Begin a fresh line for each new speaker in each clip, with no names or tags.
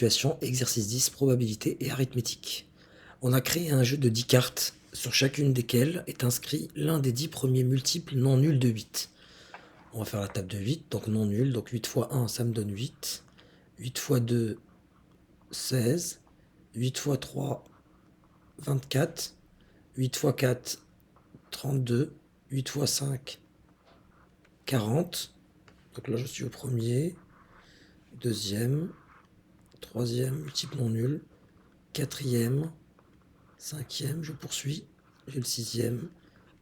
Situation, exercice 10, probabilité et arithmétique. On a créé un jeu de 10 cartes, sur chacune desquelles est inscrit l'un des 10 premiers multiples non nuls de 8. On va faire la table de 8, donc non nul, donc 8 fois 1, ça me donne 8. 8 fois 2, 16. 8 fois 3, 24. 8 fois 4, 32. 8 fois 5, 40. Donc là, je suis au premier, deuxième, troisième, multiple non nul, quatrième, cinquième, je poursuis. J'ai le sixième,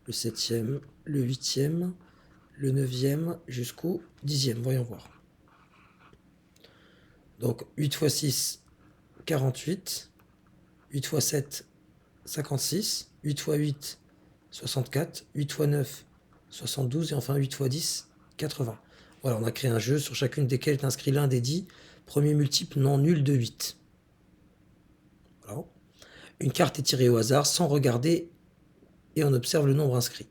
le septième, le huitième, le neuvième jusqu'au dixième. Voyons voir. Donc 8 fois 6, 48. 8 fois 7, 56. 8 fois 8, 64. 8 fois 9, 72. Et enfin 8 fois 10, 80. Voilà, on a créé un jeu sur chacune desquelles est inscrit l'un des 10 premiers multiples non nuls de 8. Voilà. Une carte est tirée au hasard sans regarder et on observe le nombre inscrit.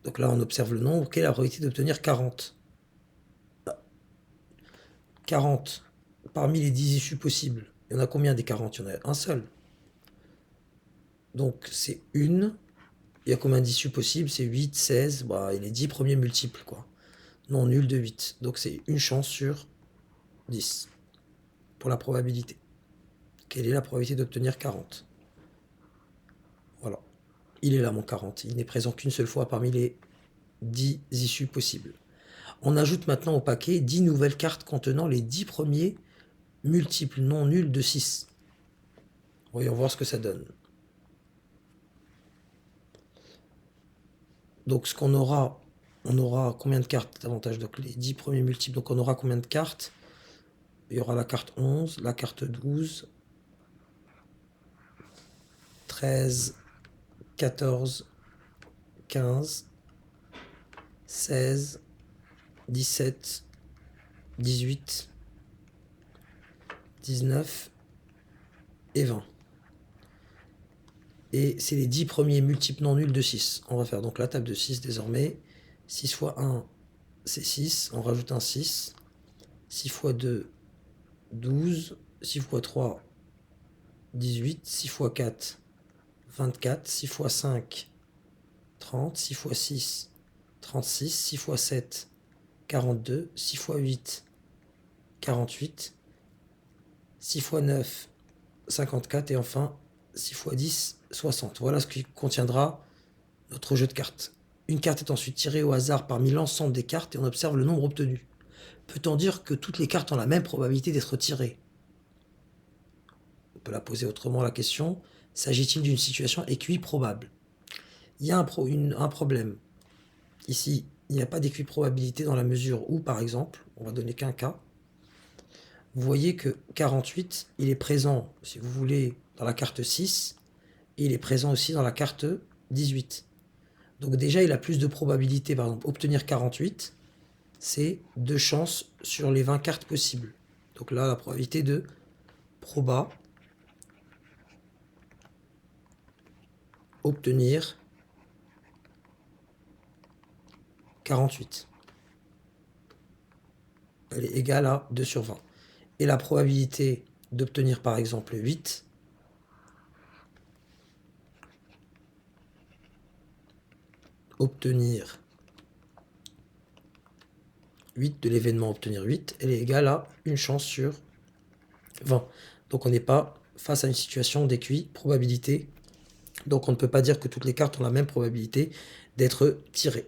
Donc là, on observe le nombre. Quelle est la probabilité d'obtenir 40 ? 40 parmi les 10 issues possibles. Il y en a combien des 40 ? Il y en a un seul. Donc c'est une. Il y a combien d'issues possibles ? C'est 8, 16. Bah, et les 10 premiers multiples, quoi. Non nul de 8. Donc c'est une chance sur 10 pour la probabilité. Quelle est la probabilité d'obtenir 40 ? Voilà. Il est là, mon 40. Il n'est présent qu'une seule fois parmi les 10 issues possibles. On ajoute maintenant au paquet 10 nouvelles cartes contenant les 10 premiers multiples non nuls de 6. Voyons voir ce que ça donne. Donc ce qu'on aura, on aura combien de cartes davantage ? Donc les 10 premiers multiples, donc on aura combien de cartes ? Il y aura la carte 11, la carte 12, 13, 14, 15, 16, 17, 18, 19 et 20. Et c'est les 10 premiers multiples non nuls de 6. On va faire donc la table de 6 désormais. 6 fois 1, c'est 6. On rajoute un 6. 6 fois 2, 12. 6 fois 3, 18. 6 fois 4, 24. 6 fois 5, 30. 6 fois 6, 36. 6 fois 7, 42. 6 fois 8, 48. 6 fois 9, 54. Et enfin, 6 fois 10, 60. Voilà ce qui contiendra notre jeu de cartes. Une carte est ensuite tirée au hasard parmi l'ensemble des cartes et on observe le nombre obtenu. Peut-on dire que toutes les cartes ont la même probabilité d'être tirées ? On peut la poser autrement la question. S'agit-il d'une situation équiprobable ? Il y a un problème. Ici, il n'y a pas d'équiprobabilité dans la mesure où, par exemple, on va donner qu'un cas. Vous voyez que 48, il est présent, si vous voulez, dans la carte 6, et il est présent aussi dans la carte 18. Donc déjà, il a plus de probabilité, par exemple, obtenir 48, c'est 2 chances sur les 20 cartes possibles. Donc là, la probabilité de proba obtenir 48. Elle est égale à 2 sur 20. Et la probabilité d'obtenir par exemple 8, obtenir 8 de l'événement obtenir 8, elle est égale à une chance sur 20. Donc on n'est pas face à une situation d'équiprobabilité. Donc on ne peut pas dire que toutes les cartes ont la même probabilité d'être tirées.